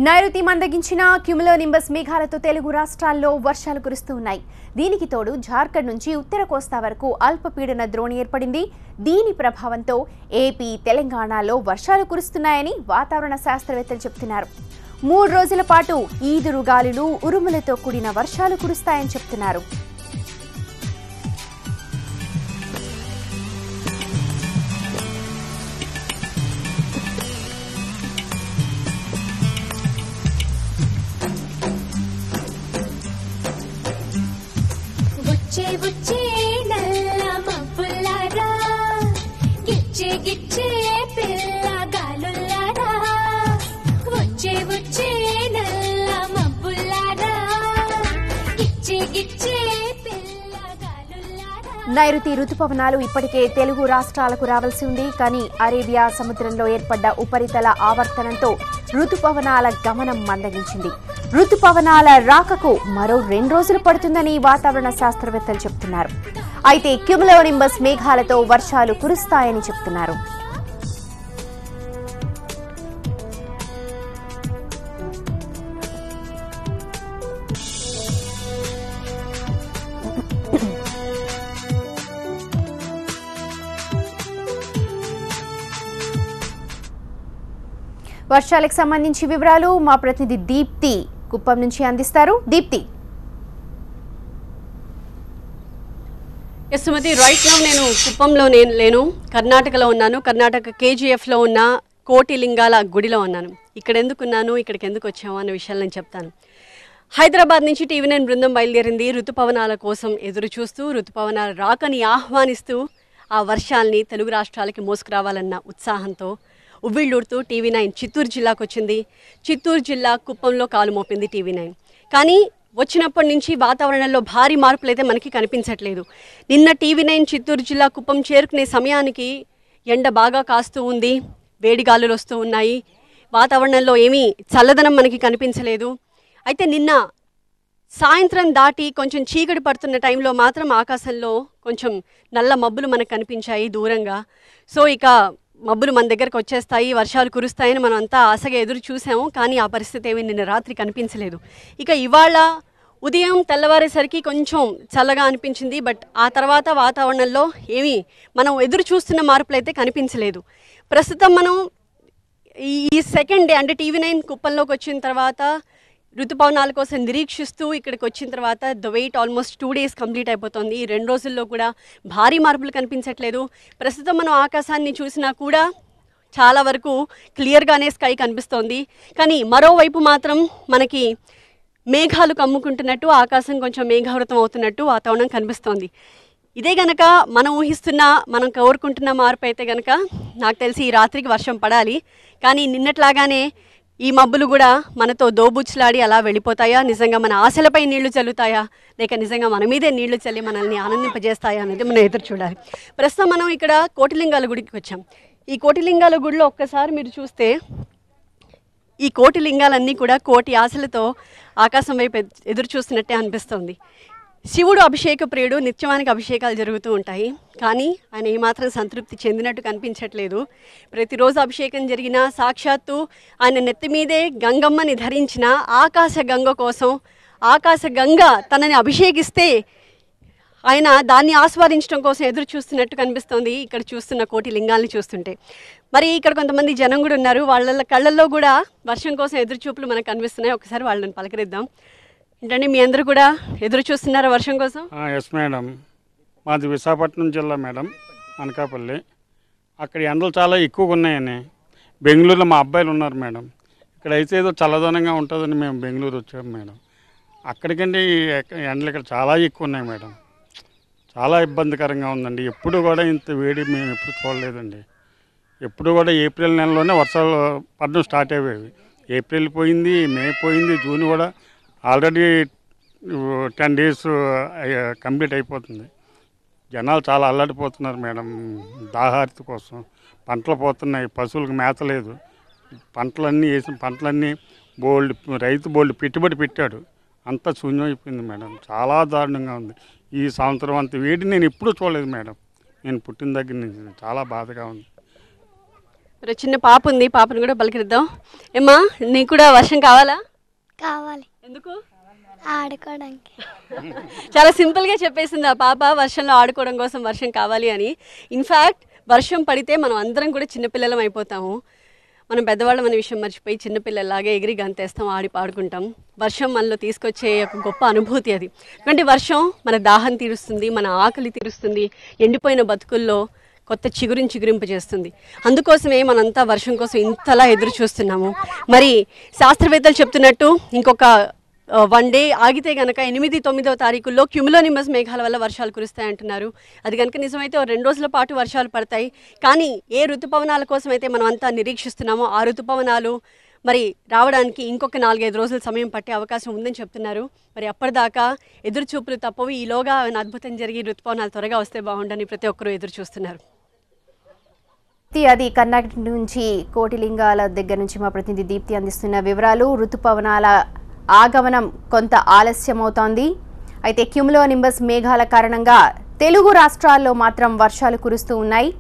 నైరుతి మందగించిన క్యుములోనింబస్ మేఘాలతో తెలుగు రాష్ట్రాల్లో వర్షాలు కురుస్తున్నాయి. దీనికి తోడు జార్ఖండ్ నుంచి ఉత్తర కోస్తా వరకు అల్పపీడన ద్రోణి ఏర్పడింది. దీని ప్రభావంతో ఏపీ, తెలంగాణలో వర్షాలు కురుస్తున్నాయని వాతావరణ శాస్త్రవేత్తలు చెబుతున్నారు. 3 రోజుల పాటు ఈదురు గాలులు, ఉరుములతో కూడిన వర్షాలు కురుస్తాయని చెబుతున్నారు. నైరుతి రుతుపవనాలు ఇప్పటికే తెలుగు రాష్ట్రాలకు రావాల్సి ఉంది. కానీ అరేబియా సముద్రంలో ఏర్పడ్డ ఉపరితల ఆవర్తనంతో రుతుపవనాల గమనం మందగించింది. రుతుపవనాల రాకకు మరో 2 రోజులు పడుతుందని వాతావరణ శాస్త్రవేత్తలు చెబుతున్నారు. అయితే క్యుములోనింబస్ మేఘాలతో వర్షాలు కురుస్తాయని చెబుతున్నారు. వర్షాలకు సంబంధించి వివరాలు మా ప్రతినిధి దీప్తి కుప్పం నుంచి అందిస్తారు. దీప్తి. సుమతి, రైట్ నౌ నేను కుప్పంలో లేను, కర్ణాటకలో ఉన్నాను. కర్ణాటక కేజీఎఫ్లో ఉన్న కోటిలింగాల గుడిలో ఉన్నాను. ఇక్కడ ఎందుకున్నాను, ఇక్కడికి ఎందుకు వచ్చాము అనే విషయాలు నేను చెప్తాను. హైదరాబాద్ నుంచి టీవీ9 బృందం బయలుదేరింది. ఋతుపవనాల కోసం ఎదురు చూస్తూ, ఋతుపవనాల రాకని ఆహ్వానిస్తూ ఆ వర్షాల్ని తెలుగు రాష్ట్రాలకి మోసుకురావాలన్న ఉత్సాహంతో ఉవ్విళ్ళూరుతూ టీవీ9 చిత్తూరు జిల్లాకు వచ్చింది. చిత్తూరు జిల్లా కుప్పంలో కాలు మోపింది టీవీ9. కానీ వచ్చినప్పటి నుంచి వాతావరణంలో భారీ మార్పులు అయితే మనకి కనిపించట్లేదు. నిన్న టీవీ9 చిత్తూరు జిల్లా కుప్పం చేరుకునే సమయానికి ఎండ బాగా కాస్తూ ఉంది, వేడి గాలులు వస్తూ ఉన్నాయి, వాతావరణంలో ఏమీ చల్లదనం మనకి కనిపించలేదు. అయితే నిన్న సాయంత్రం దాటి కొంచెం చీకటి పడుతున్న టైంలో మాత్రం ఆకాశంలో కొంచెం నల్ల మబ్బులు మనకు కనిపించాయి దూరంగా. సో ఇక మబ్బులు మన దగ్గరకు వచ్చేస్తాయి, వర్షాలు కురుస్తాయని మనం అంతా ఆశగా ఎదురు చూసాము. కానీ ఆ పరిస్థితి ఏమీ నిన్న రాత్రి కనిపించలేదు. ఇక ఇవాళ ఉదయం తెల్లవారేసరికి కొంచెం చల్లగా అనిపించింది. బట్ ఆ తర్వాత వాతావరణంలో ఏమీ మనం ఎదురు చూస్తున్న మార్పులు అయితే కనిపించలేదు. ప్రస్తుతం మనం ఈ సెకండ్ డే అంటే టీవీ9 కుప్పంలోకి వచ్చిన తర్వాత ఋతుపవనాల కోసం నిరీక్షిస్తూ ఇక్కడికి వచ్చిన తర్వాత the wait almost 2 days complete అయిపోతుంది. ఈ 2 రోజుల్లో కూడా భారీ మార్పులు కనిపించట్లేదు. ప్రస్తుతం మనం ఆకాశాన్ని చూసినా కూడా చాలా వరకు క్లియర్గానే స్కై కనిపిస్తోంది. కానీ మరోవైపు మాత్రం మనకి మేఘాలు కమ్ముకుంటున్నట్టు, ఆకాశం కొంచెం మేఘావృతం అవుతున్నట్టు వాతావరణం కనిపిస్తోంది. ఇదే గనక మనం ఊహిస్తున్న, మనం కోరుకుంటున్న మార్పు అయితే కనుక నాకు తెలిసి ఈ రాత్రికి వర్షం పడాలి. కానీ నిన్నట్లాగానే ఈ మబ్బులు కూడా మనతో దోబుచ్చులాడి అలా వెళ్ళిపోతాయా, నిజంగా మన ఆశలపై నీళ్లు చల్లుతాయా, లేక నిజంగా మన మీదే నీళ్లు చల్లి మనల్ని ఆనందింపజేస్తాయా అనేది మనం ఎదురు చూడాలి. ప్రస్తుతం మనం ఇక్కడ కోటిలింగాల గుడికి వచ్చాం. ఈ కోటిలింగాల గుడిలో ఒక్కసారి మీరు చూస్తే ఈ కోటిలింగాలన్నీ కూడా కోటి ఆశలతో ఆకాశం వైపు ఎదురు చూస్తున్నట్టే అనిపిస్తుంది. శివుడు అభిషేక ప్రియుడు, నిత్యమానికి అభిషేకాలు జరుగుతూ ఉంటాయి. కానీ ఆయన ఏమాత్రం సంతృప్తి చెందినట్టు కనిపించట్లేదు. ప్రతిరోజు అభిషేకం జరిగిన సాక్షాత్తు ఆయన నెత్తి మీదే గంగమ్మని ధరించిన ఆకాశ గంగ కోసం, ఆకాశ గంగ తనని అభిషేకిస్తే ఆయన దాన్ని ఆస్వాదించడం కోసం ఎదురు చూస్తున్నట్టు కనిపిస్తోంది ఇక్కడ చూస్తున్న కోటి లింగాల్ని చూస్తుంటే. మరి ఇక్కడ కొంతమంది జనం కూడా ఉన్నారు. వాళ్ళ కళ్ళల్లో కూడా వర్షం కోసం ఎదురు చూపులు మనకు కనిపిస్తున్నాయి. ఒకసారి వాళ్ళని పలకరిద్దాం. ఏంటంటే మీ అందరూ కూడా ఎదురు చూస్తున్నారా వర్షం కోసం? ఎస్ మేడం, మాది విశాఖపట్నం జిల్లా మేడం, అనకాపల్లి. అక్కడ ఎండలు చాలా ఎక్కువగా ఉన్నాయని బెంగళూరులో మా అబ్బాయిలు ఉన్నారు మేడం. ఇక్కడ అయితే ఏదో చల్లదనంగా ఉంటుందని మేము బెంగళూరు వచ్చాము మేడం. అక్కడికంటే ఎండలు ఇక్కడ చాలా ఎక్కువ ఉన్నాయి మేడం. చాలా ఇబ్బందికరంగా ఉందండి. ఎప్పుడు కూడా ఇంత వేడి మేము ఎప్పుడు చూడలేదండి. ఎప్పుడు కూడా ఏప్రిల్ నెలలోనే వర్షాలు పడడం స్టార్ట్ అయ్యేవి. ఏప్రిల్ పోయింది, మే పోయింది, జూన్ కూడా ఆల్రెడీ 10 days కంప్లీట్ అయిపోతుంది. జనాలు చాలా అల్లాడిపోతున్నారు మేడం దాహార్తి కోసం. పంటలు పోతున్నాయి, పశువులకు మేత లేదు. పంటలన్నీ వేసిన పంటలన్నీ రైతు బోల్డ్ పెట్టుబడి పెట్టాడు, అంతా శూన్యం అయిపోయింది మేడం. చాలా దారుణంగా ఉంది. ఈ సంవత్సరం అంత వేడి నేను ఎప్పుడూ చూడలేదు మేడం. నేను పుట్టిన దగ్గర నుంచి చాలా బాధగా ఉంది. మరి చిన్న పాప ఉంది, పాపను కూడా పలకరిద్దాం. ఏమ్మా, నీకు కూడా వర్షం కావాలా? కావాలి. ఎందుకు? ఆడుకోవడానికి. చాలా సింపుల్గా చెప్పేసింది ఆ పాప, వర్షంలో ఆడుకోవడం కోసం వర్షం కావాలి అని. ఇన్ఫ్యాక్ట్ వర్షం పడితే మనం అందరం కూడా చిన్నపిల్లలం అయిపోతాము. మనం పెద్దవాళ్ళం అనే విషయం మర్చిపోయి చిన్నపిల్లలాగే ఎగిరి గంతేస్తాం, ఆడుకుంటాం. వర్షం మనలో తీసుకొచ్చే ఒక గొప్ప అనుభూతి అది. ఎందుకంటే వర్షం మన దాహం తీరుస్తుంది, మన ఆకలి తీరుస్తుంది, ఎండిపోయిన బతుకుల్లో కొత్త చిగురింపజేస్తుంది. అందుకోసమే మనంతా వర్షం కోసం ఇంతలా ఎదురు చూస్తున్నాము. మరి శాస్త్రవేత్తలు చెప్తున్నట్టు ఇంకొక 1 డే ఆగితే కనుక 8, 9వ తారీఖుల్లో క్యుములోనింబస్ మేఘాల వల్ల వర్షాలు కురుస్తాయంటున్నారు. అది కనుక నిజమైతే 2 రోజుల పాటు వర్షాలు పడతాయి. కానీ ఏ ఋతుపవనాల కోసం అయితే మనం అంతా నిరీక్షిస్తున్నామో ఆ ఋతుపవనాలు మరి రావడానికి ఇంకొక 4-5 రోజుల సమయం పట్టే అవకాశం ఉందని చెప్తున్నారు. మరి అప్పటిదాకా ఎదురు చూపులు తప్పవి. ఈలోగా అద్భుతం జరిగి ఋతుపవనాలు త్వరగా వస్తే బాగుండని ప్రతి ఒక్కరూ ఎదురు చూస్తున్నారు. అది కర్ణాటక నుంచి కోటిలింగాల దగ్గర నుంచి మా ప్రతినిధి దీప్తి అందిస్తున్న వివరాలు. ఋతుపవనాల ఆగమనం కొంత ఆలస్యమవుతోంది. అయితే క్యుములోనింబస్ మేఘాల కారణంగా తెలుగు రాష్ట్రాల్లో మాత్రం వర్షాలు కురుస్తూ ఉన్నాయి.